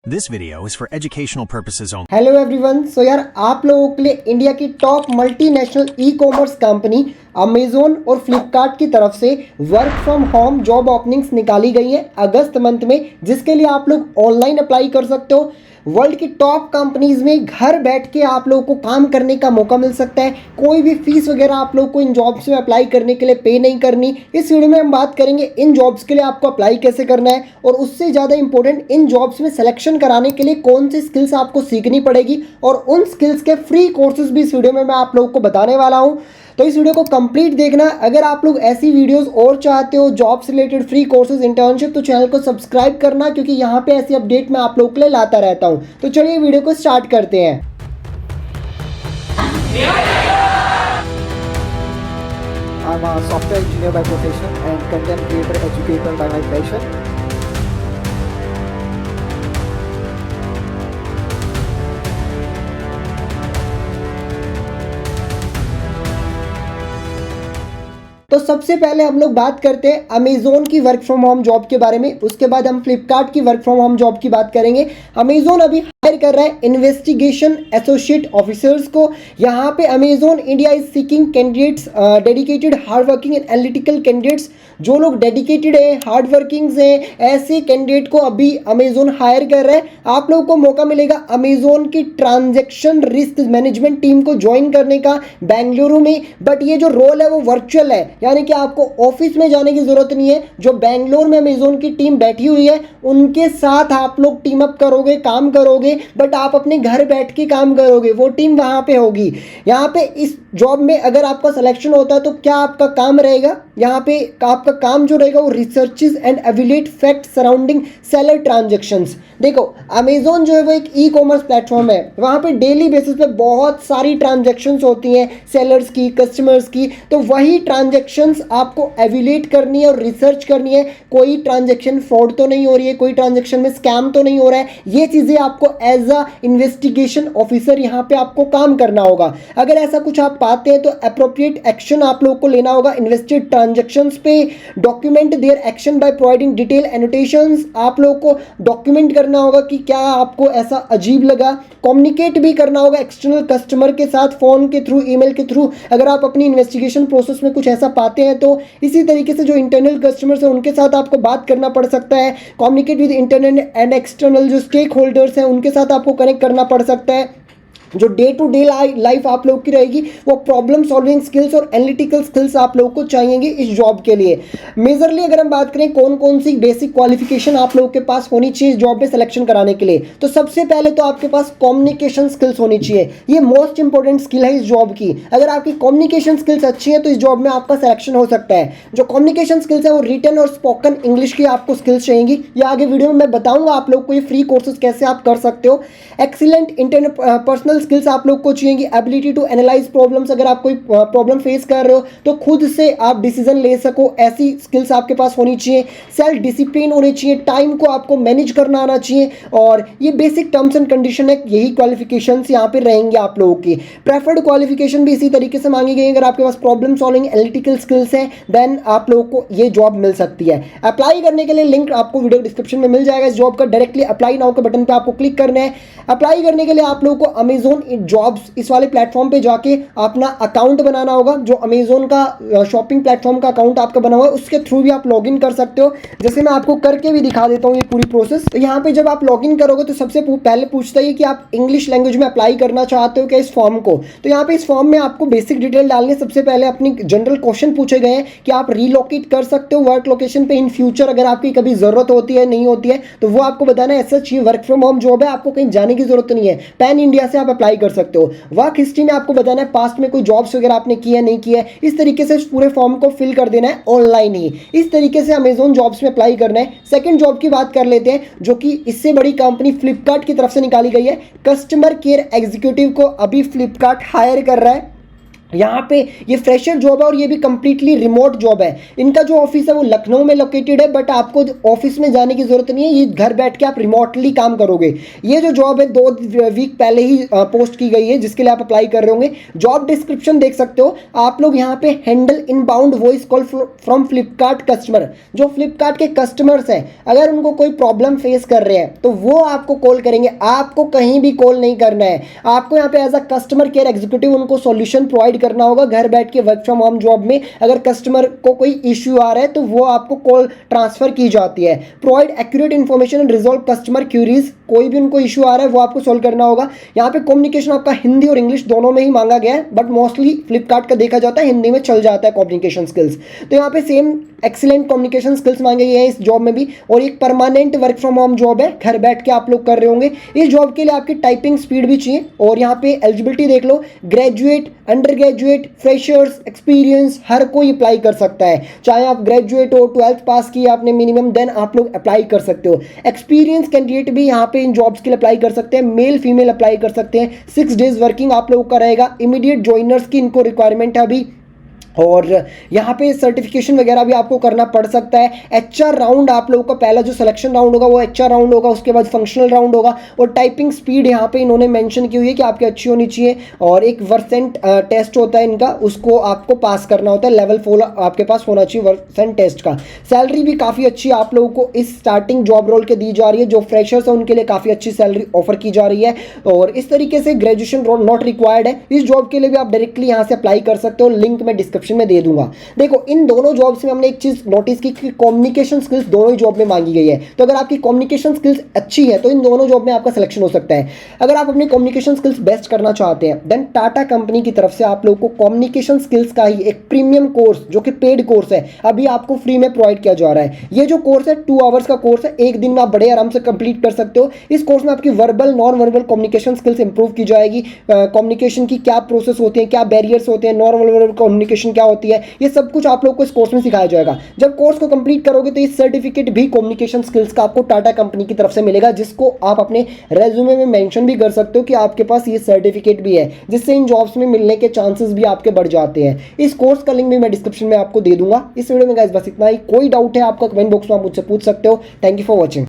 This video is for educational purposes only. Hello everyone. So यार आप लोगों के लिए इंडिया की top multinational e commerce company Amazon और फ्लिपकार्ट की तरफ से work from home job openings निकाली गई है अगस्त मंथ में, जिसके लिए आप लोग ऑनलाइन अप्लाई कर सकते हो। वर्ल्ड की टॉप कंपनीज में घर बैठ के आप लोगों को काम करने का मौका मिल सकता है। कोई भी फीस वगैरह आप लोग को इन जॉब्स में अप्लाई करने के लिए पे नहीं करनी। इस वीडियो में हम बात करेंगे इन जॉब्स के लिए आपको अप्लाई कैसे करना है, और उससे ज़्यादा इंपॉर्टेंट इन जॉब्स में सिलेक्शन कराने के लिए कौन सी स्किल्स आपको सीखनी पड़ेगी, और उन स्किल्स के फ्री कोर्सेज भी इस वीडियो में मैं आप लोगों को बताने वाला हूँ। तो इस वीडियो को कंप्लीट देखना। अगर आप लोग ऐसी वीडियोस और चाहते हो, जॉब से रिलेटेड फ्री कोर्सेज, इंटर्नशिप, तो चैनल को सब्सक्राइब करना, क्योंकि यहाँ पे ऐसी अपडेट मैं आप लोगों के लिए लाता रहता हूँ। तो चलिए वीडियो को स्टार्ट करते हैं। I'm a software engineer by profession and content creator educator by my passion. तो सबसे पहले हम लोग बात करते हैं अमेजोन की वर्क फ्रॉम होम जॉब के बारे में। उसके बाद हम फ्लिपकार्ट की वर्क फ्रॉम होम जॉब की बात करेंगे। अमेजोन अभी हायर कर रहा है इन्वेस्टिगेशन एसोसिएट ऑफिसर्स को। यहाँ पे Amazon India is seeking candidates dedicated hard working and analytical candidates. जो लोग डेडिकेटेड है, हार्ड वर्किंग हैं, ऐसे कैंडिडेट को अभी अमेजोन हायर कर रहा है। आप लोगों को मौका मिलेगा अमेजोन की ट्रांजैक्शन रिस्क मैनेजमेंट टीम को ज्वाइन करने का बेंगलुरु में। बट ये जो रोल है वो वर्चुअल है, यानी कि आपको ऑफिस में जाने की जरूरत नहीं है। जो बेंगलोर में अमेजोन की टीम बैठी हुई है उनके साथ आप लोग टीम अप करोगे, काम करोगे, बट आप अपने घर बैठ के काम करोगे। वो टीम वहां पे होगी। यहाँ पे इस जॉब में अगर आपका सिलेक्शन होता है तो क्या आपका काम रहेगा, यहाँ पे आपका काम जो रहेगा वो researches and evaluate fact surrounding seller transactions. देखो अमेजोन जो है वो एक ई कॉमर्स प्लेटफॉर्म है। वहाँ पे डेली बेसिस पे बहुत सारी ट्रांजैक्शंस होती हैं, सेलर्स की, कस्टमर्स की। तो वही ट्रांजैक्शंस आपको एवेल्यूएट करनी है और रिसर्च करनी है। कोई ट्रांजैक्शन फ्रॉड तो नहीं हो रही है, कोई ट्रांजैक्शन में स्कैम तो नहीं हो रहा है। ये चीज़ें आपको एज अ इन्वेस्टिगेशन ऑफिसर यहाँ पे आपको काम करना होगा। अगर ऐसा कुछ आप पाते हैं तो अप्रोप्रिएट एक्शन आप लोगों को लेना होगा इन्वेस्टेड ट्रांजैक्शंस पे। Document their action by providing detail annotations. आप लोगों को डॉक्यूमेंट करना होगा कि क्या आपको ऐसा अजीब लगा। कम्युनिकेट भी करना होगा एक्सटर्नल कस्टमर के साथ, फोन के थ्रू, ईमेल के थ्रू। अगर आप अपनी इन्वेस्टिगेशन प्रोसेस में कुछ ऐसा पाते हैं तो इसी तरीके से जो इंटरनल कस्टमर्स हैं उनके साथ आपको बात करना पड़ सकता है। Communicate with internal and external जो स्टेक होल्डर्स हैं उनके साथ आपको कनेक्ट करना पड़ सकता है। जो डे टू डे लाइफ आप लोग की रहेगी वो प्रॉब्लम सॉल्विंग स्किल्स और एनालिटिकल स्किल्स आप लोगों को चाहिएंगे इस जॉब के लिए। मेजरली अगर हम बात करें कौन कौन सी बेसिक क्वालिफिकेशन आप लोगों के पास होनी चाहिए इस जॉब में सिलेक्शन कराने के लिए, तो सबसे पहले तो आपके पास कम्युनिकेशन स्किल्स होनी चाहिए। ये मोस्ट इंपॉर्टेंट स्किल है इस जॉब की। अगर आपकी कम्युनिकेशन स्किल्स अच्छी है तो इस जॉब में आपका सिलेक्शन हो सकता है। जो कम्युनिकेशन स्किल्स है वो रिटन और स्पोकन इंग्लिश की आपको स्किल्स चाहिएंगी। ये आगे वीडियो में मैं बताऊंगा आप लोग को ये फ्री कोर्सेज कैसे आप कर सकते हो। एक्सीलेंट इंटरनेट पर्सनल स्किल्स आप लोग को चाहिए। Ability to analyse problems. अगर आप कोई प्रॉब्लम फेस कर रहे हो तो खुद से आप डिसीजन ले सको, ऐसी स्किल्स आपके पास होनी चाहिए। सेल्फ डिसिप्लिन होनी चाहिए। टाइम को आपको मैनेज करना आना चाहिए। और ये बेसिक टर्म्स एंड कंडीशन है, यही क्वालिफिकेशंस यहाँ पे रहेंगे आप लोगों की। प्रेफर्ड क्वालिफिकेशन भी इसी तरीके से मांगी गई है। अगर आपके पास प्रॉब्लम सॉल्विंग एनालिटिकल स्किल्स हैं देन आप लोगों को ये जॉब मिल सकती है। अप्लाई करने के लिए लिंक आपको वीडियो डिस्क्रिप्शन में मिल जाएगा इस जॉब का। डायरेक्टली अप्लाई नाउ के बटन पे आपको क्लिक करना है। अप्लाई करने के लिए आप लोगों को अमेजोन जॉब्स इस वाले प्लेटफॉर्म पे जाके अपना अकाउंट बनाना होगा। जो अमेजोन का शॉपिंग प्लेटफॉर्म का अकाउंट आपका बना हुआ है उसके थ्रू भी आप लॉगिन कर सकते हो। जैसे मैं आपको करके भी दिखा देता हूँ ये पूरी प्रोसेस। तो यहाँ पे जब आप लॉगिन करोगे तो सबसे पहले पूछता है कि आप इंग्लिश लैंग्वेज में अप्लाई करना चाहते हो क्या इस फॉर्म को। तो यहाँ पे इस फॉर्म में आपको बेसिक डिटेल डालनी है। सबसे पहले अपनी जनरल क्वेश्चन पूछे गए हैं कि आप रीलोकेट कर सकते हो वर्क लोकेशन पे इन फ्यूचर, अगर आपकी कभी जरूरत होती है, नहीं होती है तो वो आपको बताना है। ऐसा चाहिए वर्क फ्रॉम होम जॉब है, आपको कहीं जाने की जरूरत नहीं है, पैन इंडिया से आप अप्लाई कर सकते हो। वर्क हिस्ट्री में आपको बताना है पास्ट में कोई जॉब्स वगैरह आपने की है, नहीं की है। इस तरीके से इस पूरे फॉर्म को फिल कर देना है ऑनलाइन ही। इस तरीके से अमेजोन जॉब्स में अप्लाई करना है। सेकंड जॉब की बात कर लेते हैं जो कि इससे बड़ी कंपनी फ्लिपकार्ट की तरफ से निकाली गई है। कस्टमर केयर एग्जीक्यूटिव को अभी फ्लिपकार्ट हायर कर रहा है। यहाँ पे ये फ्रेशर जॉब है और ये भी कंप्लीटली रिमोट जॉब है। इनका जो ऑफिस है वो लखनऊ में लोकेटेड है, बट आपको ऑफिस में जाने की जरूरत नहीं है, ये घर बैठ के आप रिमोटली काम करोगे। ये जो जॉब है 2 वीक पहले ही पोस्ट की गई है, जिसके लिए आप अप्लाई कर रहे होंगे। जॉब डिस्क्रिप्शन देख सकते हो आप लोग यहाँ पे, handle inbound voice call from Flipkart customer. जो फ्लिपकार्ट के कस्टमर्स हैं, अगर उनको कोई प्रॉब्लम फेस कर रहे हैं तो वो आपको कॉल करेंगे, आपको कहीं भी कॉल नहीं करना है। आपको यहाँ पे as a customer care executive उनको सॉल्यूशन प्रोवाइड करना होगा घर बैठ के वर्क फ्रॉम होम जॉब में। अगर कस्टमर को कोई इश्यू आ रहा है तो वो आपको कॉल ट्रांसफर की जाती है। Provide accurate information and resolve customer queries, कोई भी उनको इश्यू आ रहा है वो आपको सॉल्व करना होगा। यहाँ पे कम्युनिकेशन आपका हिंदी और इंग्लिश दोनों में ही मांगा गया है, बट मोस्टली फ्लिपकार्ट का देखा जाता है हिंदी में चल जाता है कम्युनिकेशन स्किल्स। तो यहाँ पे सेम एक्सीलेंट कम्युनिकेशन स्किल्स मांगे गए हैं इस जॉब में भी। और एक permanent work from home job है, घर बैठ के आप लोग कर रहे होंगे। इस जॉब के लिए आपकी टाइपिंग स्पीड भी चाहिए। और यहाँ पे एलिजिबिलिटी देख लो, graduate, under graduate, freshers, experience, हर कोई अप्लाई कर सकता है। चाहे आप ग्रेजुएट हो, 12th पास किया आपने मिनिमम, देन आप लोग अप्लाई कर सकते हो। एक्सपीरियंस कैंडिडेट भी यहाँ पे इन जॉब्स के लिए अप्लाई कर सकते हैं, मेल फीमेल अप्लाई कर सकते हैं। 6 डेज वर्किंग आप लोगों का रहेगा। इमीडिएट ज्वाइनर्स की इनको रिक्वायरमेंट है अभी। और यहाँ पे सर्टिफिकेशन वगैरह भी आपको करना पड़ सकता है। एचआर राउंड आप लोगों का पहला जो सिलेक्शन राउंड होगा वो एचआर राउंड होगा, उसके बाद फंक्शनल राउंड होगा। और टाइपिंग स्पीड यहाँ पे इन्होंने मेंशन की हुई है कि आपकी अच्छी होनी चाहिए। और एक वर्सेंट टेस्ट होता है इनका, उसको आपको पास करना होता है। लेवल 4 आपके पास होना चाहिए वर्सेंट टेस्ट का। सैलरी भी काफ़ी अच्छी आप लोगों को इस स्टार्टिंग जॉब रोल के दी जा रही है। जो फ्रेशर्स है उनके लिए काफ़ी अच्छी सैलरी ऑफर की जा रही है। और इस तरीके से ग्रेजुएशन नॉट रिक्वायर्ड है। इस जॉब के लिए भी आप डायरेक्टली यहाँ से अप्लाई कर सकते हो, लिंक मैं डिस्क्रिप्शन में दे दूंगा। देखो, इन दोनों जॉब्स में हमने एक चीज नोटिस की कि कम्युनिकेशन स्किल्स दोनों ही जॉब में मांगी गई है। तो अगर आपकी कम्युनिकेशन स्किल्स अच्छी है तो इन दोनों जॉब में आपका सिलेक्शन हो सकता है। अगर आप अपनी कम्युनिकेशन स्किल्स बेस्ट करना चाहते हैं, देन टाटा कंपनी की तरफ से आप लोगों को कम्युनिकेशन स्किल्स का ही एक प्रीमियम कोर्स, जो कि पेड कोर्स है, अभी आपको फ्री में प्रोवाइड किया जा रहा है। ये जो कोर्स है 2 आवर्स का कोर्स है, एक दिन में आप बड़े आराम से कंप्लीट कर सकते हो। इस कोर्स में आपकी verbal, non verbal communication skills improve की जाएगी। कम्युनिकेशन की क्या प्रोसेस होती है, क्या बैरियर्स होते हैं, नॉन वर्बल कम्युनिकेशन क्या होती है, ये सब कुछ आप लोग को इस कोर्स में सिखाया जाएगा। जब कोर्स को कंप्लीट करोगे तो इस सर्टिफिकेट भी कम्युनिकेशन स्किल्स का आपको टाटा कंपनी की तरफ से मिलेगा, जिसको आप अपने रेज्यूमे में मेंशन भी कर सकते हो कि आपके पास ये सर्टिफिकेट भी है, जिससे इन जॉब्स में मिलने के चांसेस भी आपके बढ़ जाते हैं। इस कोर्स का लिंक भी मैं डिस्क्रिप्शन में आपको दे दूंगा। इस वीडियो में गाइस बस इतना ही। कोई डाउट है आपका कमेंट बॉक्स में आप मुझसे पूछ सकते हो। Thank you for watching.